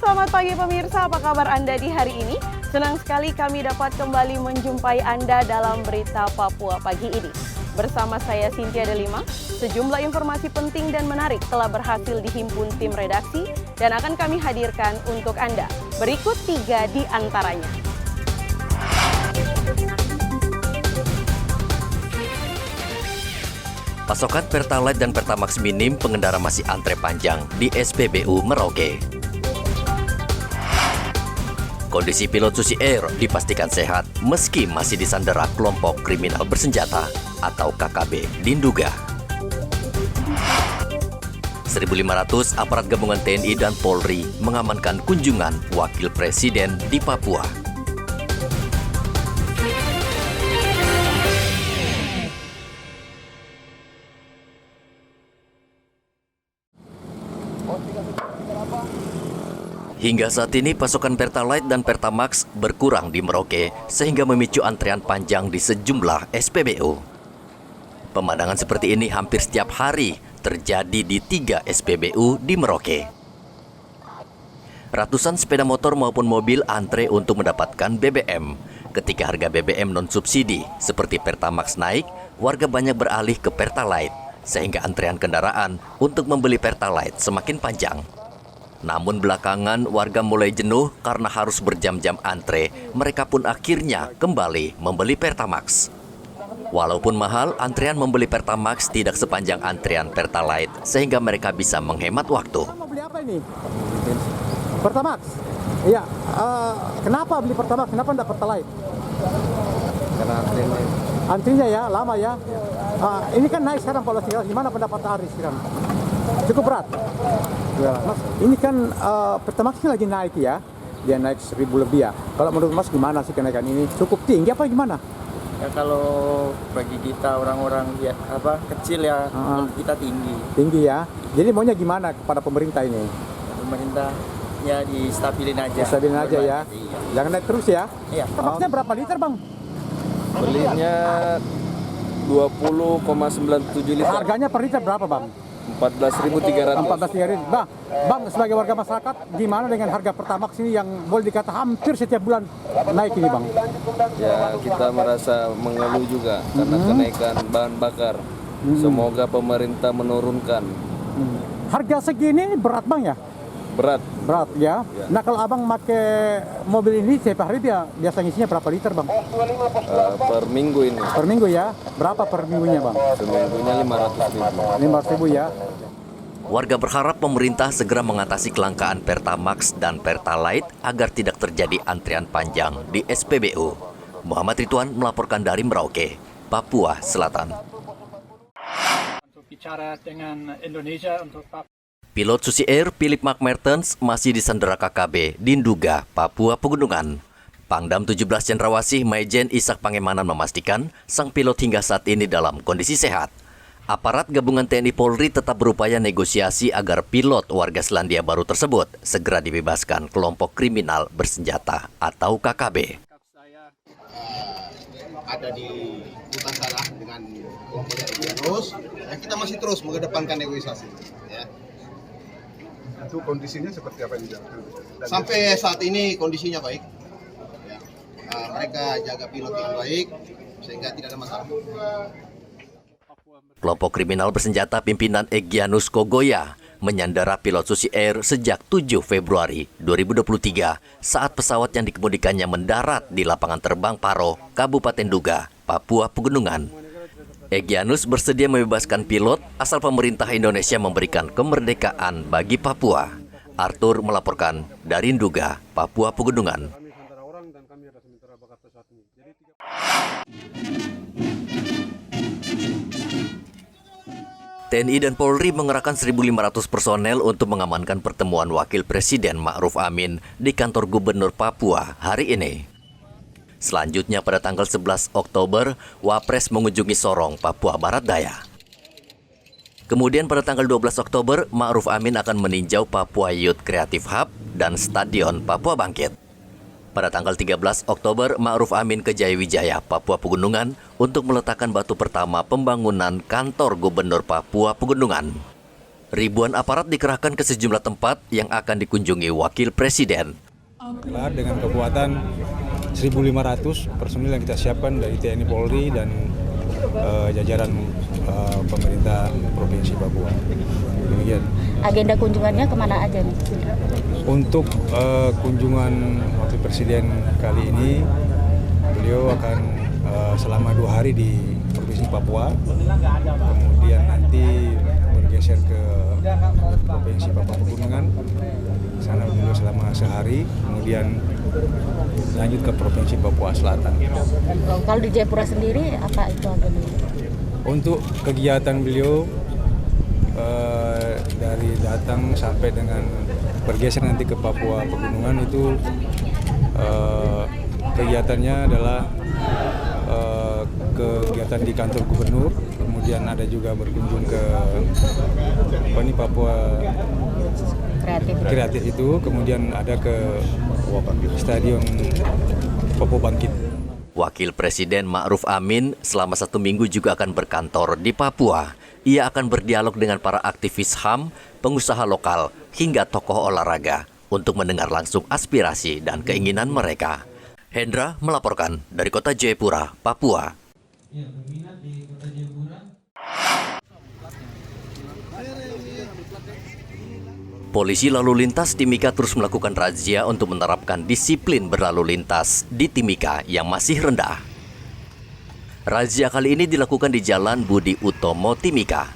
selamat pagi pemirsa, apa kabar Anda di hari ini? Senang sekali kami dapat kembali menjumpai Anda dalam Berita Papua pagi ini. Bersama saya Cynthia Delima, sejumlah informasi penting dan menarik telah berhasil dihimpun tim redaksi dan akan kami hadirkan untuk Anda. Berikut 3 di antaranya. Pasokan Pertalite dan Pertamax minim, pengendara masih antre panjang di SPBU Merauke. Kondisi pilot Susi Air dipastikan sehat meski masih disandera kelompok kriminal bersenjata atau KKB di Nduga. 1.500 aparat gabungan TNI dan Polri mengamankan kunjungan Wakil Presiden di Papua. Hingga saat ini pasokan Pertalite dan Pertamax berkurang di Merauke sehingga memicu antrean panjang di sejumlah SPBU. Pemandangan seperti ini hampir setiap hari terjadi di 3 SPBU di Merauke. Ratusan sepeda motor maupun mobil antre untuk mendapatkan BBM. Ketika harga BBM non-subsidi seperti Pertamax naik, warga banyak beralih ke Pertalite sehingga antrean kendaraan untuk membeli Pertalite semakin panjang. Namun belakangan warga mulai jenuh karena harus berjam-jam antre, mereka pun akhirnya kembali membeli Pertamax. Walaupun mahal, antrean membeli Pertamax tidak sepanjang antrean Pertalite, sehingga mereka bisa menghemat waktu. Mau beli apa ini? Pertamax? Iya. Kenapa beli Pertamax? Kenapa enggak Pertalite? Karena Antrinya ya, lama ya. Ini kan naik sekarang Pak Lestri. Gimana pendapat Aris sekarang? Cukup berat. Ya, Mas, ini kan Pertamax ini lagi naik ya. Dia naik 1.000 lebih ya. Kalau menurut Mas gimana sih kenaikan ini? Cukup tinggi apa gimana? ya kalau bagi kita orang-orang ya kecil ya kita tinggi. Tinggi ya. Jadi maunya gimana kepada pemerintah ini? Pemerintah ya distabilin aja. Stabilin aja ya. Iya. Jangan naik terus ya. Iya. Pertamaxnya berapa liter, Bang? Belinya 20,97 liter. Harganya per liter berapa, Bang? 14.300. 14.300. Bang, sebagai warga masyarakat, gimana dengan harga Pertamax ini yang boleh dikata hampir setiap bulan naik ini, Bang? Ya, kita merasa mengeluh juga karena kenaikan bahan bakar. Semoga pemerintah menurunkan. Harga segini berat, Bang ya? Berat. Berat ya. Nah, kalau Abang pakai mobil ini setiap hari dia biasa ngisinya berapa liter, Bang? Per minggu ini. Per minggu ya? Berapa per minggunya, Bang? Seminggunya 500.000. 500.000 ya. Warga berharap pemerintah segera mengatasi kelangkaan Pertamax dan Pertalite agar tidak terjadi antrian panjang di SPBU. Muhammad Ridwan melaporkan dari Merauke, Papua Selatan. Untuk bicara dengan Indonesia untuk Pilot Susi Air Philip McMertens masih disandera KKB di Nduga, Papua Pegunungan. Pangdam 17 Cendrawasih Maijen Ishak Pangemanan memastikan sang pilot hingga saat ini dalam kondisi sehat. Aparat gabungan TNI Polri tetap berupaya negosiasi agar pilot warga Selandia Baru tersebut segera dibebaskan kelompok kriminal bersenjata atau KKB. Ada di hutan sana dengan kelompok dari terus, kita masih terus mengedepankan negosiasi. Ya. Itu kondisinya seperti apa ini? Sampai saat ini kondisinya baik. Ya. Mereka jaga pilot dengan baik sehingga tidak ada masalah. Kelompok kriminal bersenjata pimpinan Egyanus Kogoya menyandara pilot Susi Air sejak 7 Februari 2023 saat pesawat yang dikemudikannya mendarat di lapangan terbang Paro, Kabupaten Nduga, Papua Pegunungan. Egyanus bersedia membebaskan pilot asal pemerintah Indonesia memberikan kemerdekaan bagi Papua. Arthur melaporkan dari Nduga, Papua Pegunungan. TNI dan Polri mengerahkan 1.500 personel untuk mengamankan pertemuan Wakil Presiden Ma'ruf Amin di kantor Gubernur Papua hari ini. Selanjutnya pada tanggal 11 Oktober, Wapres mengunjungi Sorong, Papua Barat Daya. Kemudian pada tanggal 12 Oktober, Ma'ruf Amin akan meninjau Papua Youth Creative Hub dan Stadion Papua Bangkit. Pada tanggal 13 Oktober, Ma'ruf Amin ke Jayawijaya, Papua Pegunungan untuk meletakkan batu pertama pembangunan kantor Gubernur Papua Pegunungan. Ribuan aparat dikerahkan ke sejumlah tempat yang akan dikunjungi Wakil Presiden. Dengan kekuatan 1.500 personil yang kita siapkan dari TNI Polri dan jajaran pemerintah Provinsi Papua. Demikian. Agenda kunjungannya kemana aja nih? Untuk kunjungan Wakil Presiden kali ini, beliau akan selama 2 hari di Provinsi Papua, kemudian nanti bergeser ke Provinsi Papua Pegunungan, sana beliau selama sehari, kemudian lanjut ke Provinsi Papua Selatan. Kalau di Jayapura sendiri, apa itu agendanya? Untuk kegiatan beliau dari datang sampai dengan bergeser nanti ke Papua Pegunungan itu kegiatannya adalah kegiatan di kantor gubernur, kemudian ada juga berkunjung ke Papua Kreatif itu, kemudian ada ke Stadion Papua Bangkit. Wakil Presiden Ma'ruf Amin selama 1 minggu juga akan berkantor di Papua. Ia akan berdialog dengan para aktivis HAM, pengusaha lokal, hingga tokoh olahraga untuk mendengar langsung aspirasi dan keinginan mereka. Hendra melaporkan dari Kota Jayapura, Papua. Polisi lalu lintas Timika terus melakukan razia untuk menerapkan disiplin berlalu lintas di Timika yang masih rendah. Razia kali ini dilakukan di Jalan Budi Utomo, Timika.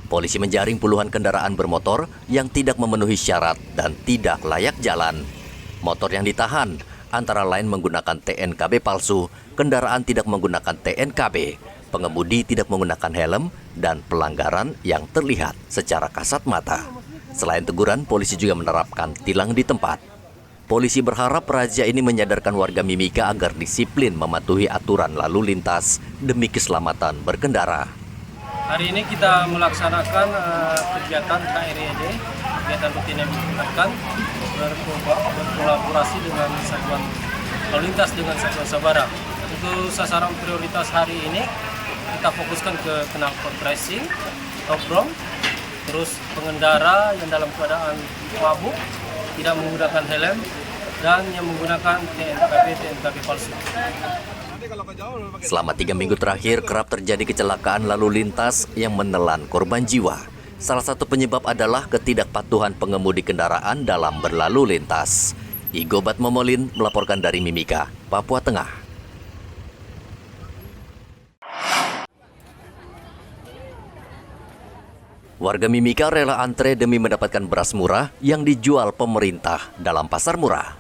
Polisi menjaring puluhan kendaraan bermotor yang tidak memenuhi syarat dan tidak layak jalan. Motor yang ditahan antara lain menggunakan TNKB palsu, kendaraan tidak menggunakan TNKB, pengemudi tidak menggunakan helm, dan pelanggaran yang terlihat secara kasat mata. Selain teguran, polisi juga menerapkan tilang di tempat. Polisi berharap razia ini menyadarkan warga Mimika agar disiplin mematuhi aturan lalu lintas demi keselamatan berkendara. Hari ini kita melaksanakan kegiatan KRED, kegiatan rutin yang dilakukan berkolaborasi dengan Satuan Lalu Lintas dengan Satuan Sabara. Untuk sasaran prioritas hari ini kita fokuskan ke knalpot racing, nongkrong, terus pengendara yang dalam keadaan mabuk, tidak menggunakan helm, dan yang menggunakan TNKB palsu. Selama 3 minggu terakhir kerap terjadi kecelakaan lalu lintas yang menelan korban jiwa. Salah satu penyebab adalah ketidakpatuhan pengemudi kendaraan dalam berlalu lintas. Igo Batmomolin melaporkan dari Mimika, Papua Tengah. Warga Mimika rela antre demi mendapatkan beras murah yang dijual pemerintah dalam pasar murah.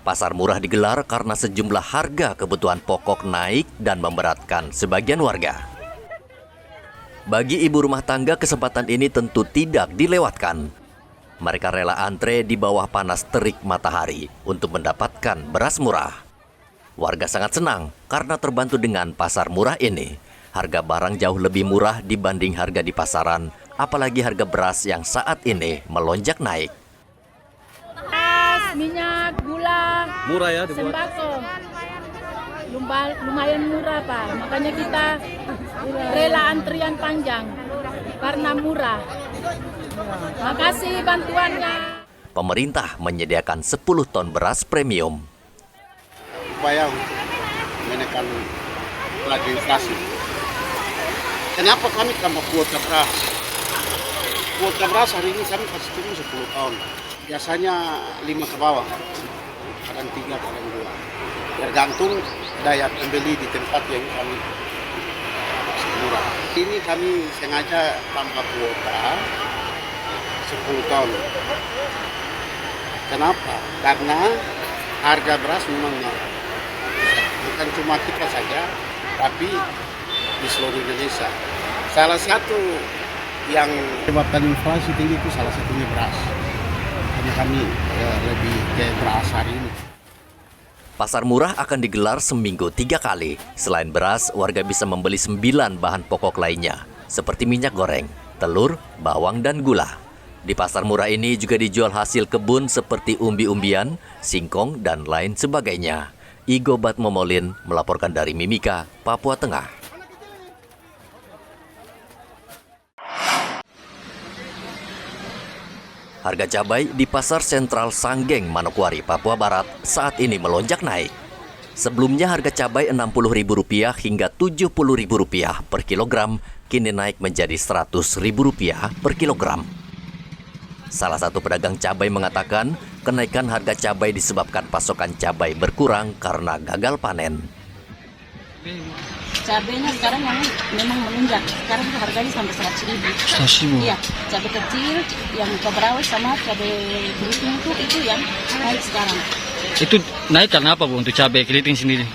Pasar murah digelar karena sejumlah harga kebutuhan pokok naik dan memberatkan sebagian warga. Bagi ibu rumah tangga, kesempatan ini tentu tidak dilewatkan. Mereka rela antre di bawah panas terik matahari untuk mendapatkan beras murah. Warga sangat senang karena terbantu dengan pasar murah ini. Harga barang jauh lebih murah dibanding harga di pasaran, apalagi harga beras yang saat ini melonjak naik. Minyak, gula, Murah ya dibuat? sembako, lumayan murah Pak. Makanya kita rela antrian panjang karena murah. Makasih bantuannya. Pemerintah menyediakan 10 ton beras premium. Upaya untuk menekan laju inflasi. Kenapa kami tambah kuota beras? Kuota beras hari ini kami kasih tunggu 10 tahun. Biasanya 5 ke bawah, kadang 3, kadang 2. Tergantung daya pembeli di tempat yang kami murah. Ini kami sengaja tambah kuota 10 tahun. Kenapa? Karena harga beras memang naik. Bukan cuma kita saja, tapi di seluruh Indonesia. Salah satu yang menyebabkan inflasi tinggi itu salah satunya beras. Kami lebih ke beras hari ini. Pasar murah akan digelar seminggu 3 kali. Selain beras, warga bisa membeli 9 bahan pokok lainnya, seperti minyak goreng, telur, bawang, dan gula. Di pasar murah ini juga dijual hasil kebun seperti umbi-umbian, singkong, dan lain sebagainya. Igo Batmomolin melaporkan dari Mimika, Papua Tengah. Harga cabai di Pasar Sentral Sanggeng, Manokwari, Papua Barat saat ini melonjak naik. Sebelumnya harga cabai Rp60.000 hingga Rp70.000 per kilogram, kini naik menjadi Rp100.000 per kilogram. Salah satu pedagang cabai mengatakan kenaikan harga cabai disebabkan pasokan cabai berkurang karena gagal panen. Cabainya sekarang memang melonjak. Sekarang harganya sampai 100.000. 100.000? Iya, cabai kecil yang keberawat sama cabai keriting itu yang naik sekarang. Itu naik karena apa Bu untuk cabai keriting sendiri?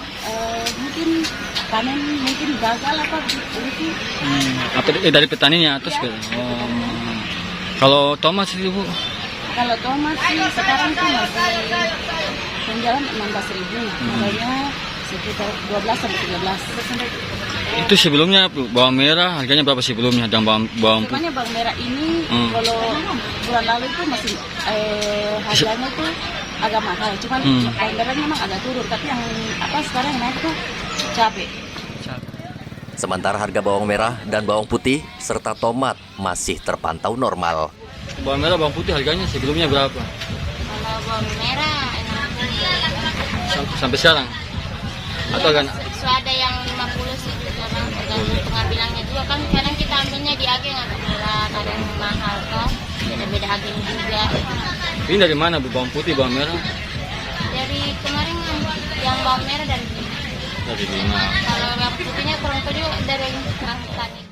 Mungkin panen mungkin gagal apa gitu. Apa dari petaninya atas? Ya. Kalau tomat sih Bu? Kalau tomat sih sekarang tuh masih penjualan 16.000. Harganya sekitar 12 sampai 13. Itu sebelumnya bawang merah harganya berapa sebelumnya dan bawang putih? Sebenarnya bawang merah ini kalau bulan lalu itu masih harganya itu agak mahal. Cuman bawang merah memang agak turun, tapi yang sekarang naik tuh cabai. Sementara harga bawang merah dan bawang putih serta tomat masih terpantau normal. Bawang merah, bawang putih harganya sebelumnya berapa? Kalau bawang merah sampai sekarang? Atau kan? Ada yang 50 sih, karena tergantung pengambilannya juga kan. Kadang kita ambilnya di agen agak murah, ada yang mahal kan. Beda-beda agen juga. Ini dari mana Bu bawang putih, bawang merah? Dari kemarin yang bawang merah dari Lima. Kalau yang putihnya kurang tahu juga dari petani.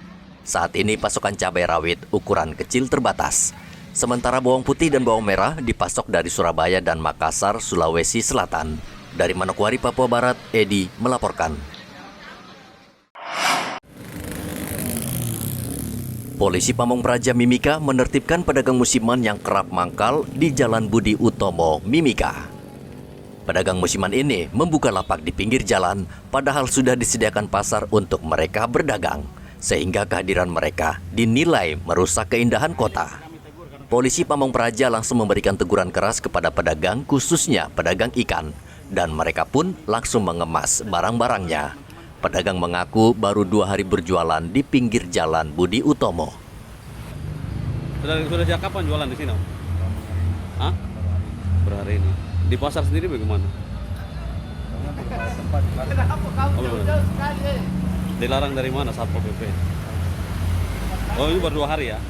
Saat ini pasokan cabai rawit ukuran kecil terbatas. Sementara bawang putih dan bawang merah dipasok dari Surabaya dan Makassar, Sulawesi Selatan. Dari Manokwari, Papua Barat, Edi melaporkan. Polisi Pamong Praja Mimika menertibkan pedagang musiman yang kerap mangkal di Jalan Budi Utomo, Mimika. Pedagang musiman ini membuka lapak di pinggir jalan, padahal sudah disediakan pasar untuk mereka berdagang, sehingga kehadiran mereka dinilai merusak keindahan kota. Polisi Pamong Praja langsung memberikan teguran keras kepada pedagang, khususnya pedagang ikan, dan mereka pun langsung mengemas barang-barangnya. Pedagang mengaku baru 2 hari berjualan di pinggir jalan Budi Utomo. Sudah sejak kapan jualan di sini? Hah? Per hari ini. Di pasar sendiri bagaimana? Dilarang dari mana Satpol PP? Oh ini baru 2 hari ya?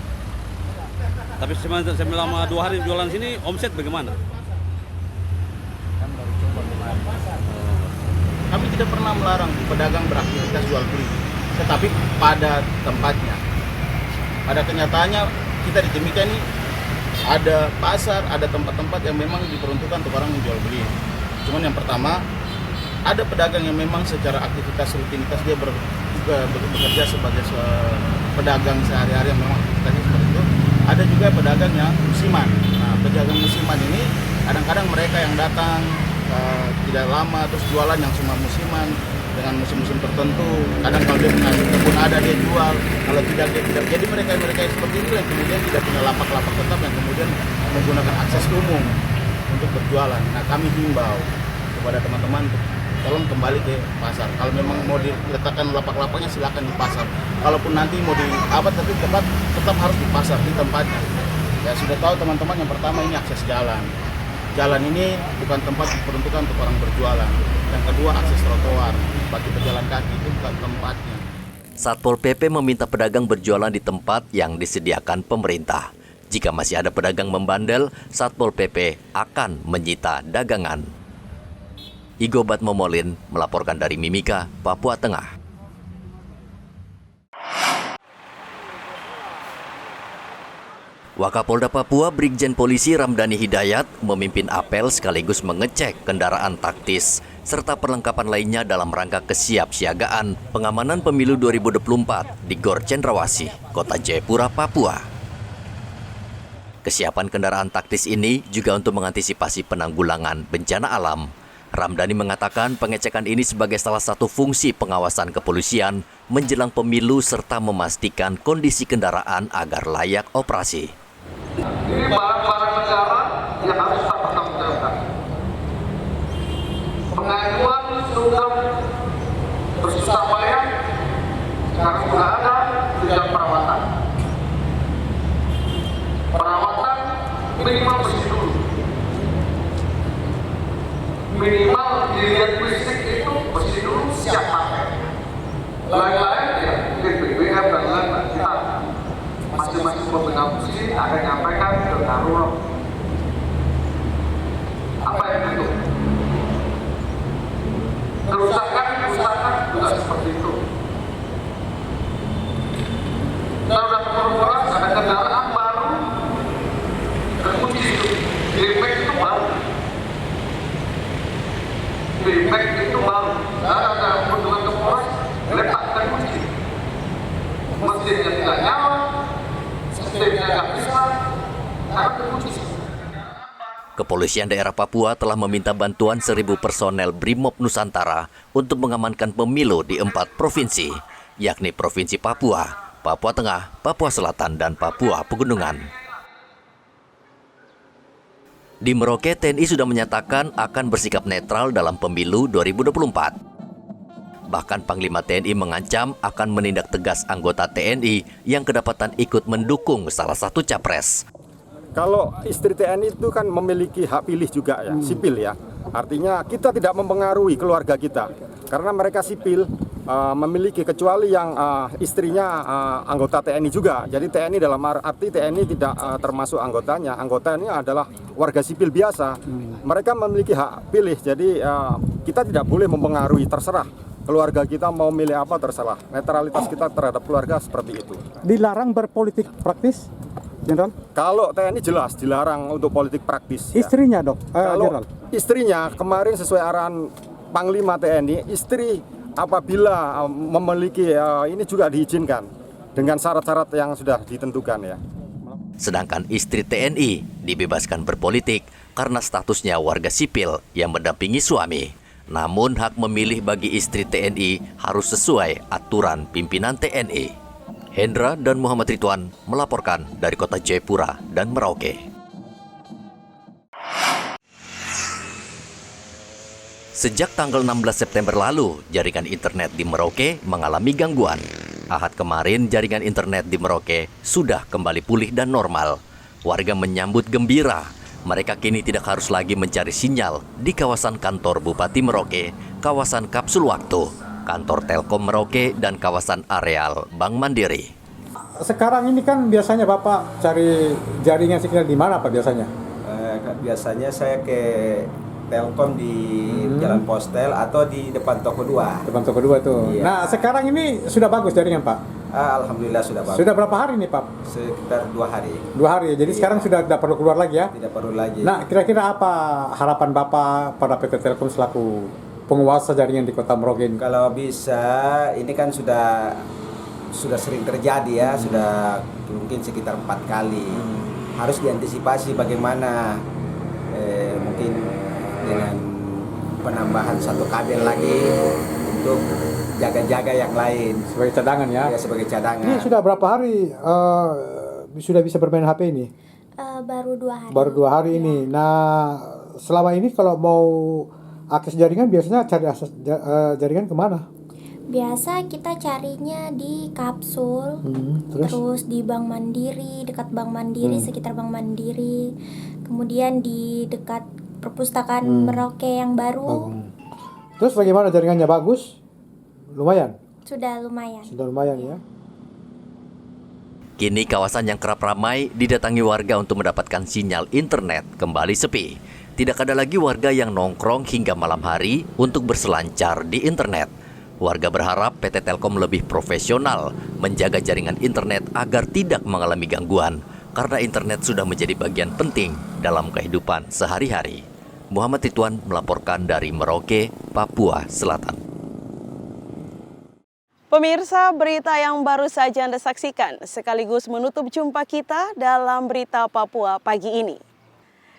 Tapi selama 2 hari jualan sini omset bagaimana? Kami tidak pernah melarang pedagang beraktivitas jual beli, tetapi pada tempatnya. Pada kenyataannya kita di Timika ini ada pasar, ada tempat-tempat yang memang diperuntukkan untuk orang menjual beli. Cuman yang pertama, ada pedagang yang memang secara aktivitas rutinitas dia bekerja sebagai pedagang sehari-hari yang memang aktivitasnya seperti itu. Ada juga pedagang yang musiman. Nah, pedagang musiman ini kadang-kadang mereka yang datang tidak lama terus jualan yang cuma musiman dengan musim-musim tertentu. Kadang kalau dia punya kebun ada dia jual, kalau tidak dia tidak. Jadi mereka seperti itu yang kemudian tidak punya lapak-lapak tetap yang kemudian menggunakan akses umum untuk berjualan. Nah kami himbau kepada teman-teman tolong kembali ke pasar. Kalau memang mau diletakkan lapak-lapaknya silakan di pasar. Kalaupun nanti mau tapi tetap harus di pasar di tempatnya. Ya sudah tahu teman-teman, yang pertama ini akses jalan. Jalan ini bukan tempat diperuntukkan untuk orang berjualan. Yang kedua akses trotoar bagi pejalan kaki itu bukan tempatnya. Satpol PP meminta pedagang berjualan di tempat yang disediakan pemerintah. Jika masih ada pedagang membandel, Satpol PP akan menyita dagangan. Igobat Momolin melaporkan dari Mimika, Papua Tengah. Wakapolda Papua Brigjen Polisi Ramdhani Hidayat memimpin apel sekaligus mengecek kendaraan taktis serta perlengkapan lainnya dalam rangka kesiapsiagaan pengamanan pemilu 2024 di Gor Cendrawasih, Kota Jayapura, Papua. Kesiapan kendaraan taktis ini juga untuk mengantisipasi penanggulangan bencana alam. Ramdhani mengatakan pengecekan ini sebagai salah satu fungsi pengawasan kepolisian menjelang pemilu serta memastikan kondisi kendaraan agar layak operasi. Ini barang-barang negara yang harus kita pertanggungjawabkan. Pengajuan sudah bersusah payah, sekarang sudah ada tinggal perawatan. Perawatan pendirian listrik itu mesti dulu siap pakai. Lain-lain ya, mungkin BBM dan lain-lain kita masing-masing pemegang fungsi akan nyampaikan ke Karul apa yang itu. Kerusakan juga seperti itu. Dalam korporasi ada kendaraan baru, terkunci itu, Limek itu baru. Limek itu baru. Ada kunjungan ke Polres, letakkan kunci. Mesinnya tidak nyala, sistemnya tidak bisa, karena terkunci. Kepolisian daerah Papua telah meminta bantuan 1.000 personel Brimob Nusantara untuk mengamankan pemilu di 4 provinsi, yakni Provinsi Papua, Papua Tengah, Papua Selatan, dan Papua Pegunungan. Di Merauke, TNI sudah menyatakan akan bersikap netral dalam pemilu 2024. Bahkan Panglima TNI mengancam akan menindak tegas anggota TNI yang kedapatan ikut mendukung salah satu capres. Kalau istri TNI itu kan memiliki hak pilih juga ya, sipil ya. Artinya kita tidak mempengaruhi keluarga kita. Karena mereka sipil memiliki, kecuali yang istrinya anggota TNI juga. Jadi TNI dalam arti TNI tidak termasuk anggotanya. Anggotanya adalah warga sipil biasa. Mereka memiliki hak pilih, jadi kita tidak boleh mempengaruhi, terserah. Keluarga kita mau milih apa terserah. Netralitas kita terhadap keluarga seperti itu. Dilarang berpolitik praktis, Jenderal? Kalau TNI jelas dilarang untuk politik praktis. Istrinya dok? Kalau istrinya kemarin sesuai arahan Panglima TNI, istri apabila memiliki ini juga diizinkan dengan syarat-syarat yang sudah ditentukan ya. Sedangkan istri TNI dibebaskan berpolitik karena statusnya warga sipil yang mendampingi suami. Namun hak memilih bagi istri TNI harus sesuai aturan pimpinan TNI. Hendra dan Muhammad Ridwan melaporkan dari kota Jayapura dan Merauke. Sejak tanggal 16 September lalu, jaringan internet di Merauke mengalami gangguan. Ahad kemarin, jaringan internet di Merauke sudah kembali pulih dan normal. Warga menyambut gembira. Mereka kini tidak harus lagi mencari sinyal di kawasan kantor Bupati Merauke, kawasan Kapsul Waktu, kantor Telkom Merauke, dan kawasan areal Bank Mandiri. Sekarang ini kan biasanya Bapak cari jaringan sinyal di mana Pak biasanya? Biasanya saya ke Telkom di Jalan Postel atau di depan Toko 2. Depan Toko 2 itu. Iya. Nah sekarang ini sudah bagus jaringan Pak? Alhamdulillah sudah bagus. Sudah berapa hari nih Pak? Sekitar 2 hari. 2 hari, jadi sekarang sudah tidak perlu keluar lagi ya? Tidak perlu lagi. Nah kira-kira apa harapan Bapak pada PT Telkom selaku penguasa jaringan di Kota Merauke ini? Kalau bisa, ini kan sudah sering terjadi ya, sudah mungkin sekitar 4 kali. Harus diantisipasi bagaimana mungkin dengan penambahan 1 kabel lagi untuk jaga-jaga yang lain. Sebagai cadangan ya? Ya, sebagai cadangan. Ini sudah berapa hari sudah bisa bermain HP ini? Baru 2 hari. Baru 2 hari ini. Nah, selama ini kalau mau akses jaringan biasanya cari akses jaringan kemana? Biasa kita carinya di Kapsul, terus di Bank Mandiri, dekat Bank Mandiri, sekitar Bank Mandiri. Kemudian di dekat perpustakaan Merauke yang baru. Terus bagaimana jaringannya, bagus? Lumayan? Sudah lumayan. Sudah lumayan ya. Kini kawasan yang kerap ramai didatangi warga untuk mendapatkan sinyal internet kembali sepi. Tidak ada lagi warga yang nongkrong hingga malam hari untuk berselancar di internet. Warga berharap PT Telkom lebih profesional menjaga jaringan internet agar tidak mengalami gangguan, karena internet sudah menjadi bagian penting dalam kehidupan sehari-hari. Muhammad Ridwan melaporkan dari Merauke, Papua Selatan. Pemirsa, berita yang baru saja Anda saksikan sekaligus menutup jumpa kita dalam Berita Papua pagi ini.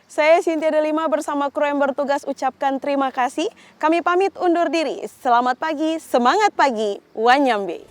Saya Cynthia Delima bersama kru yang bertugas ucapkan terima kasih. Kami pamit undur diri. Selamat pagi, semangat pagi, Wanyambe.